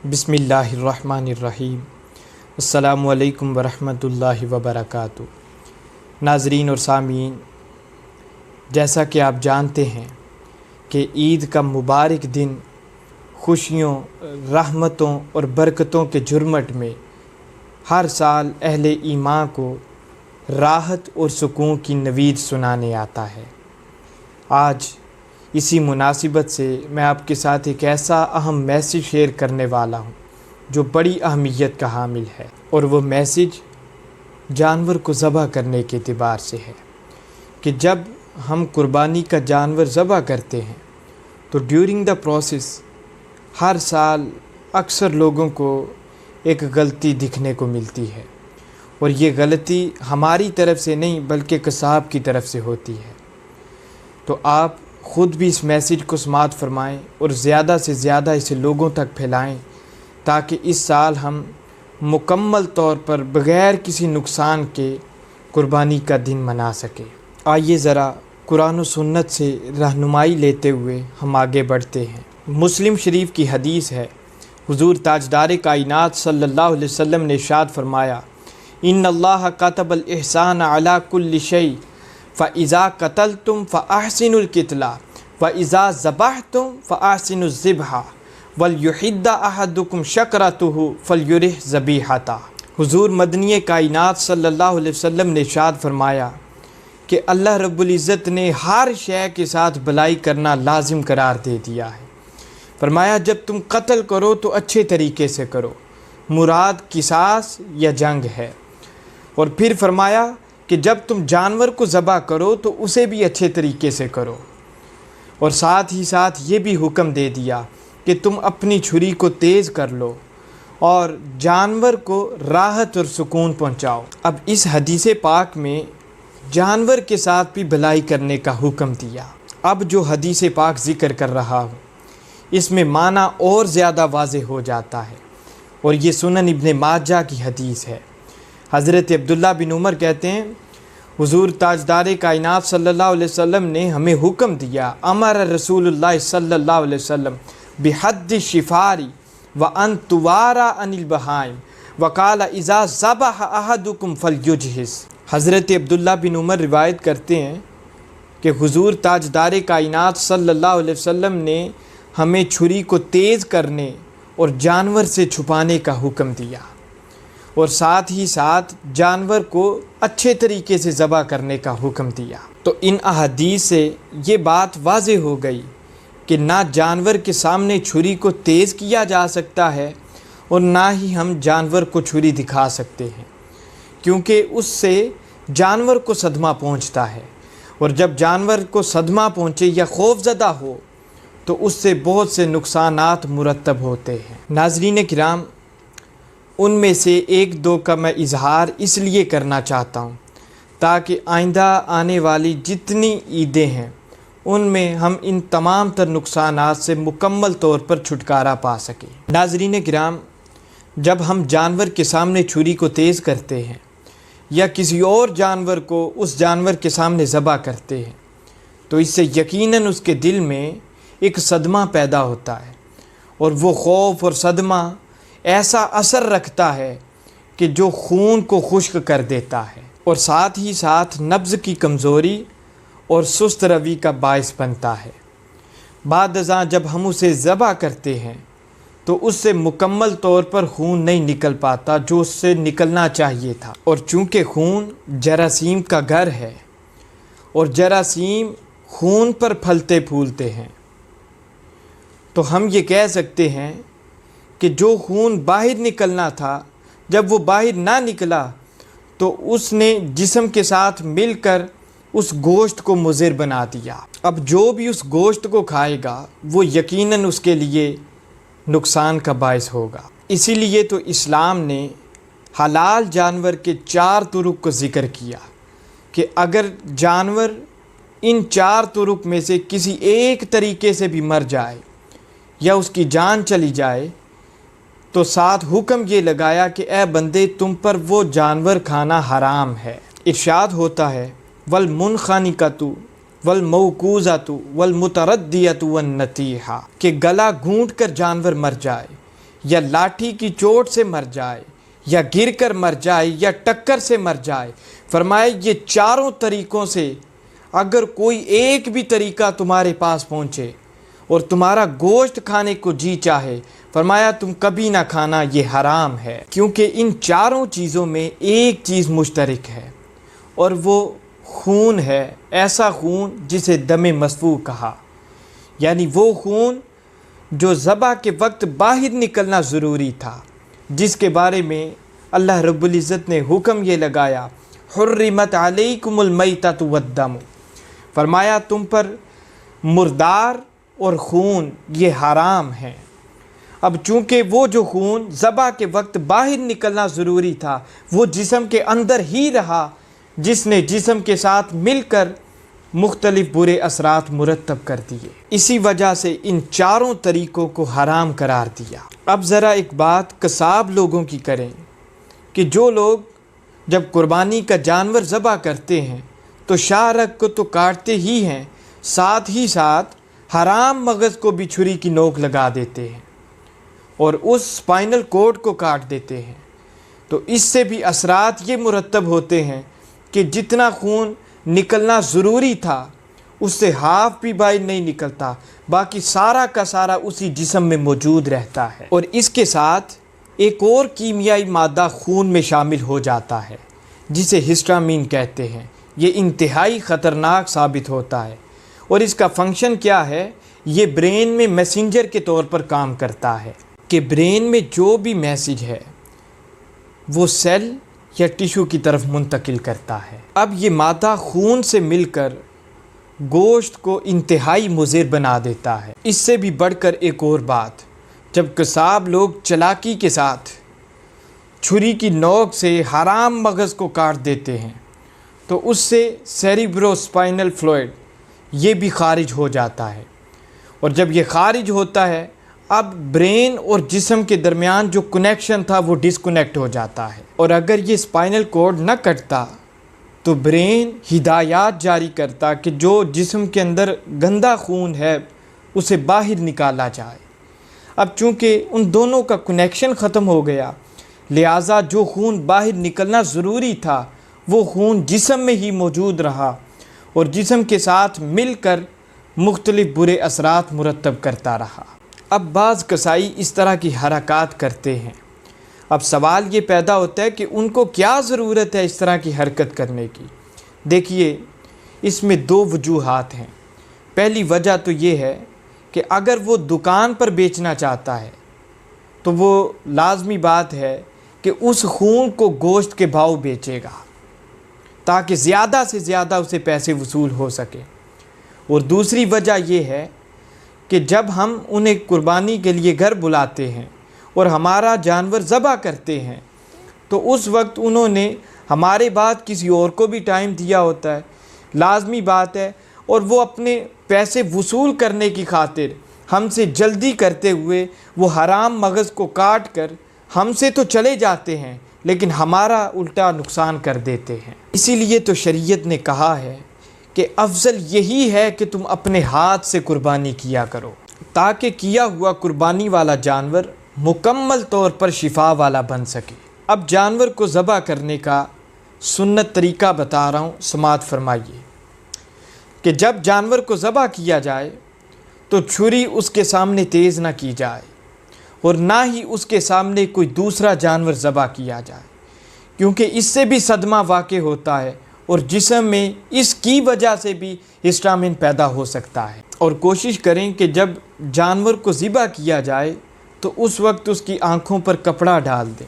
بسم اللہ الرحمن الرحیم۔ السلام علیکم ورحمۃ اللہ وبرکاتہ۔ ناظرین اور سامعین، جیسا کہ آپ جانتے ہیں کہ عید کا مبارک دن خوشیوں، رحمتوں اور برکتوں کے جھرمٹ میں ہر سال اہل ایمان کو راحت اور سکون کی نوید سنانے آتا ہے۔ آج اسی مناسبت سے میں آپ کے ساتھ ایک ایسا اہم میسیج شیئر کرنے والا ہوں جو بڑی اہمیت کا حامل ہے، اور وہ میسیج جانور کو ذبح کرنے کے اعتبار سے ہے کہ جب ہم قربانی کا جانور ذبح کرتے ہیں تو ڈیورنگ دا پروسیس ہر سال اکثر لوگوں کو ایک غلطی دکھنے کو ملتی ہے، اور یہ غلطی ہماری طرف سے نہیں بلکہ قصاب کی طرف سے ہوتی ہے۔ تو آپ خود بھی اس میسیج کو سماعت فرمائیں اور زیادہ سے زیادہ اسے لوگوں تک پھیلائیں تاکہ اس سال ہم مکمل طور پر بغیر کسی نقصان کے قربانی کا دن منا سکیں۔ آئیے ذرا قرآن و سنت سے رہنمائی لیتے ہوئے ہم آگے بڑھتے ہیں۔ مسلم شریف کی حدیث ہے، حضور تاجدار کائنات صلی اللہ علیہ وسلم نے ارشاد فرمایا، ان اللہ کتب الاحسان علی کل شیء فَإِذَا قَتَلْتُمْ فَأَحْسِنُوا الْقِتْلَ وَإِذَا ذَبَحْتُمْ فَأَحْسِنُوا الذِّبْحَ وَلْيُحِدَّ أَحَدُكُمْ شَكْرَتَهُ فَلْيُرِحْ ذَبِيحَتَهُ۔ حضور مدنی کائنات صلی اللہ علیہ وسلم نے ارشاد فرمایا کہ اللہ رب العزت نے ہر شے کے ساتھ بھلائی کرنا لازم قرار دے دیا ہے۔ فرمایا جب تم قتل کرو تو اچھے طریقے سے کرو، مراد قصاص یا جنگ ہے، اور پھر فرمایا کہ جب تم جانور کو ذبح کرو تو اسے بھی اچھے طریقے سے کرو، اور ساتھ ہی ساتھ یہ بھی حکم دے دیا کہ تم اپنی چھری کو تیز کر لو اور جانور کو راحت اور سکون پہنچاؤ۔ اب اس حدیث پاک میں جانور کے ساتھ بھی بھلائی کرنے کا حکم دیا۔ اب جو حدیث پاک ذکر کر رہا ہوں اس میں معنی اور زیادہ واضح ہو جاتا ہے، اور یہ سنن ابن ماجہ کی حدیث ہے۔ حضرت عبداللہ بن عمر کہتے ہیں، حضور تاجدار کائنات صلی اللہ علیہ وسلم نے ہمیں حکم دیا، امر رسول اللہ صلی اللہ علیہ وسلم بحد الشفار وان توارا عن البہائم وقال اذا ذبح احدکم فلیجہز۔ حضرت عبداللہ بن عمر روایت کرتے ہیں کہ حضور تاجدار کائنات صلی اللہ علیہ وسلم نے ہمیں چھری کو تیز کرنے اور جانور سے چھپانے کا حکم دیا، اور ساتھ ہی ساتھ جانور کو اچھے طریقے سے ذبح کرنے کا حکم دیا۔ تو ان احادیث سے یہ بات واضح ہو گئی کہ نہ جانور کے سامنے چھری کو تیز کیا جا سکتا ہے اور نہ ہی ہم جانور کو چھری دکھا سکتے ہیں، کیونکہ اس سے جانور کو صدمہ پہنچتا ہے، اور جب جانور کو صدمہ پہنچے یا خوف زدہ ہو تو اس سے بہت سے نقصانات مرتب ہوتے ہیں۔ ناظرین کرام، ان میں سے ایک دو کا میں اظہار اس لیے کرنا چاہتا ہوں تاکہ آئندہ آنے والی جتنی عیدیں ہیں ان میں ہم ان تمام تر نقصانات سے مکمل طور پر چھٹکارا پا سکیں۔ ناظرین کرام، جب ہم جانور کے سامنے چھری کو تیز کرتے ہیں یا کسی اور جانور کو اس جانور کے سامنے ذبح کرتے ہیں تو اس سے یقیناً اس کے دل میں ایک صدمہ پیدا ہوتا ہے، اور وہ خوف اور صدمہ ایسا اثر رکھتا ہے کہ جو خون کو خشک کر دیتا ہے، اور ساتھ ہی ساتھ نبض کی کمزوری اور سست روی کا باعث بنتا ہے۔ بعد ازاں جب ہم اسے ذبح کرتے ہیں تو اس سے مکمل طور پر خون نہیں نکل پاتا جو اس سے نکلنا چاہیے تھا، اور چونکہ خون جراثیم کا گھر ہے اور جراثیم خون پر پھلتے پھولتے ہیں، تو ہم یہ کہہ سکتے ہیں کہ جو خون باہر نکلنا تھا جب وہ باہر نہ نکلا تو اس نے جسم کے ساتھ مل کر اس گوشت کو مضر بنا دیا۔ اب جو بھی اس گوشت کو کھائے گا وہ یقیناً اس کے لیے نقصان کا باعث ہوگا۔ اسی لیے تو اسلام نے حلال جانور کے 4 طرق کو ذکر کیا کہ اگر جانور ان 4 طرق میں سے کسی ایک طریقے سے بھی مر جائے یا اس کی جان چلی جائے تو ساتھ حکم یہ لگایا کہ اے بندے تم پر وہ جانور کھانا حرام ہے۔ ارشاد ہوتا ہے وَالْمُنْخَنِقَةُ وَالْمَوْقُوذَةُ وَالْمُتَرَدِّيَةُ وَالنَّطِيحَةُ کہ گلا گھونٹ کر جانور مر جائے یا لاٹھی کی چوٹ سے مر جائے یا گر کر مر جائے یا ٹکر سے مر جائے، فرمایا یہ چاروں طریقوں سے اگر کوئی ایک بھی طریقہ تمہارے پاس پہنچے اور تمہارا گوشت کھانے کو جی چاہے، فرمایا تم کبھی نہ کھانا، یہ حرام ہے، کیونکہ ان چاروں چیزوں میں ایک چیز مشترک ہے اور وہ خون ہے، ایسا خون جسے دم مسفوح کہا، یعنی وہ خون جو ذبح کے وقت باہر نکلنا ضروری تھا، جس کے بارے میں اللہ رب العزت نے حکم یہ لگایا، حرمت علیکم المیتۃ والدم، فرمایا تم پر مردار اور خون یہ حرام ہیں۔ اب چونکہ وہ جو خون ذبح کے وقت باہر نکلنا ضروری تھا وہ جسم کے اندر ہی رہا، جس نے جسم کے ساتھ مل کر مختلف برے اثرات مرتب کر دیے، اسی وجہ سے ان چاروں طریقوں کو حرام قرار دیا۔ اب ذرا ایک بات قصاب لوگوں کی کریں کہ جو لوگ جب قربانی کا جانور ذبح کرتے ہیں تو شاہ رگ کو تو کاٹتے ہی ہیں، ساتھ ہی ساتھ حرام مغز کو بھی چھری کی نوک لگا دیتے ہیں اور اس اسپائنل کورڈ کو کاٹ دیتے ہیں، تو اس سے بھی اثرات یہ مرتب ہوتے ہیں کہ جتنا خون نکلنا ضروری تھا اس سے ہاف بھی باہر نہیں نکلتا، باقی سارا کا سارا اسی جسم میں موجود رہتا ہے، اور اس کے ساتھ ایک اور کیمیائی مادہ خون میں شامل ہو جاتا ہے جسے ہسٹامین کہتے ہیں۔ یہ انتہائی خطرناک ثابت ہوتا ہے، اور اس کا فنکشن کیا ہے؟ یہ برین میں میسنجر کے طور پر کام کرتا ہے کہ برین میں جو بھی میسیج ہے وہ سیل یا ٹیشو کی طرف منتقل کرتا ہے۔ اب یہ مادہ خون سے مل کر گوشت کو انتہائی مضر بنا دیتا ہے۔ اس سے بھی بڑھ کر ایک اور بات، جب قصاب لوگ چالاکی کے ساتھ چھری کی نوک سے حرام مغز کو کاٹ دیتے ہیں تو اس سے سیریبرو اسپائنل فلوئڈ یہ بھی خارج ہو جاتا ہے، اور جب یہ خارج ہوتا ہے اب برین اور جسم کے درمیان جو کنیکشن تھا وہ ڈسکنیکٹ ہو جاتا ہے، اور اگر یہ اسپائنل کورڈ نہ کٹتا تو برین ہدایات جاری کرتا کہ جو جسم کے اندر گندا خون ہے اسے باہر نکالا جائے۔ اب چونکہ ان دونوں کا کنیکشن ختم ہو گیا، لہٰذا جو خون باہر نکلنا ضروری تھا وہ خون جسم میں ہی موجود رہا اور جسم کے ساتھ مل کر مختلف برے اثرات مرتب کرتا رہا۔ اب بعض قصائی اس طرح کی حرکات کرتے ہیں، اب سوال یہ پیدا ہوتا ہے کہ ان کو کیا ضرورت ہے اس طرح کی حرکت کرنے کی؟ دیکھیے، اس میں دو وجوہات ہیں۔ پہلی وجہ تو یہ ہے کہ اگر وہ دکان پر بیچنا چاہتا ہے تو وہ لازمی بات ہے کہ اس خون کو گوشت کے بھاؤ بیچے گا تاکہ زیادہ سے زیادہ اسے پیسے وصول ہو سکے، اور دوسری وجہ یہ ہے کہ جب ہم انہیں قربانی کے لیے گھر بلاتے ہیں اور ہمارا جانور ذبح کرتے ہیں تو اس وقت انہوں نے ہمارے بعد کسی اور کو بھی ٹائم دیا ہوتا ہے، لازمی بات ہے، اور وہ اپنے پیسے وصول کرنے کی خاطر ہم سے جلدی کرتے ہوئے وہ حرام مغز کو کاٹ کر ہم سے تو چلے جاتے ہیں لیکن ہمارا الٹا نقصان کر دیتے ہیں۔ اسی لیے تو شریعت نے کہا ہے کہ افضل یہی ہے کہ تم اپنے ہاتھ سے قربانی کیا کرو تاکہ کیا ہوا قربانی والا جانور مکمل طور پر شفا والا بن سکے۔ اب جانور کو ذبح کرنے کا سنت طریقہ بتا رہا ہوں، سماعت فرمائیے کہ جب جانور کو ذبح کیا جائے تو چھری اس کے سامنے تیز نہ کی جائے اور نہ ہی اس کے سامنے کوئی دوسرا جانور ذبح کیا جائے، کیونکہ اس سے بھی صدمہ واقع ہوتا ہے اور جسم میں اس کی وجہ سے بھی ہسٹامین پیدا ہو سکتا ہے۔ اور کوشش کریں کہ جب جانور کو ذبح کیا جائے تو اس وقت اس کی آنکھوں پر کپڑا ڈال دیں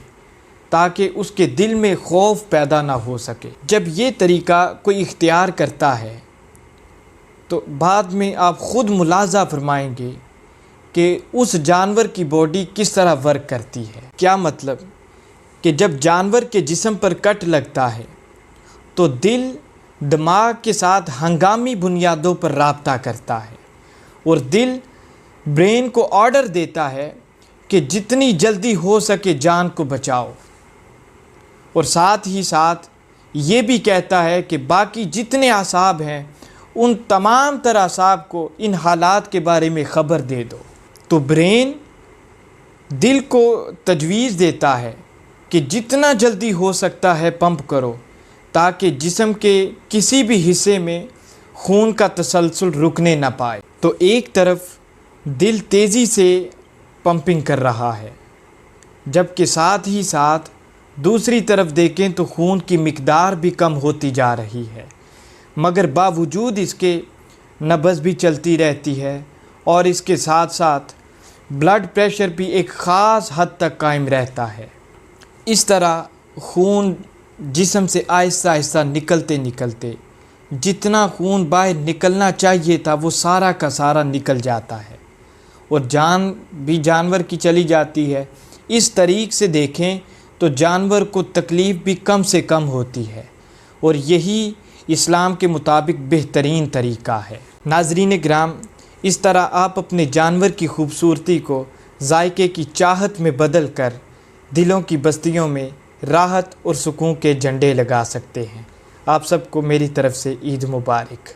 تاکہ اس کے دل میں خوف پیدا نہ ہو سکے۔ جب یہ طریقہ کوئی اختیار کرتا ہے تو بعد میں آپ خود ملاحظہ فرمائیں گے کہ اس جانور کی باڈی کس طرح ورک کرتی ہے۔ کیا مطلب کہ جب جانور کے جسم پر کٹ لگتا ہے تو دل دماغ کے ساتھ ہنگامی بنیادوں پر رابطہ کرتا ہے اور دل برین کو آرڈر دیتا ہے کہ جتنی جلدی ہو سکے جان کو بچاؤ، اور ساتھ ہی ساتھ یہ بھی کہتا ہے کہ باقی جتنے اعصاب ہیں ان تمام تر اعصاب کو ان حالات کے بارے میں خبر دے دو۔ تو برین دل کو تجویز دیتا ہے کہ جتنا جلدی ہو سکتا ہے پمپ کرو تاکہ جسم کے کسی بھی حصے میں خون کا تسلسل رکنے نہ پائے۔ تو ایک طرف دل تیزی سے پمپنگ کر رہا ہے، جبکہ ساتھ ہی ساتھ دوسری طرف دیکھیں تو خون کی مقدار بھی کم ہوتی جا رہی ہے، مگر باوجود اس کے نبض بھی چلتی رہتی ہے اور اس کے ساتھ ساتھ بلڈ پریشر بھی ایک خاص حد تک قائم رہتا ہے۔ اس طرح خون جسم سے آہستہ آہستہ نکلتے جتنا خون باہر نکلنا چاہیے تھا وہ سارا کا سارا نکل جاتا ہے اور جان بھی جانور کی چلی جاتی ہے۔ اس طریق سے دیکھیں تو جانور کو تکلیف بھی کم سے کم ہوتی ہے اور یہی اسلام کے مطابق بہترین طریقہ ہے۔ ناظرین کرام، اس طرح آپ اپنے جانور کی خوبصورتی کو ذائقے کی چاہت میں بدل کر دلوں کی بستیوں میں راحت اور سکون کے جھنڈے لگا سکتے ہیں۔ آپ سب کو میری طرف سے عید مبارک۔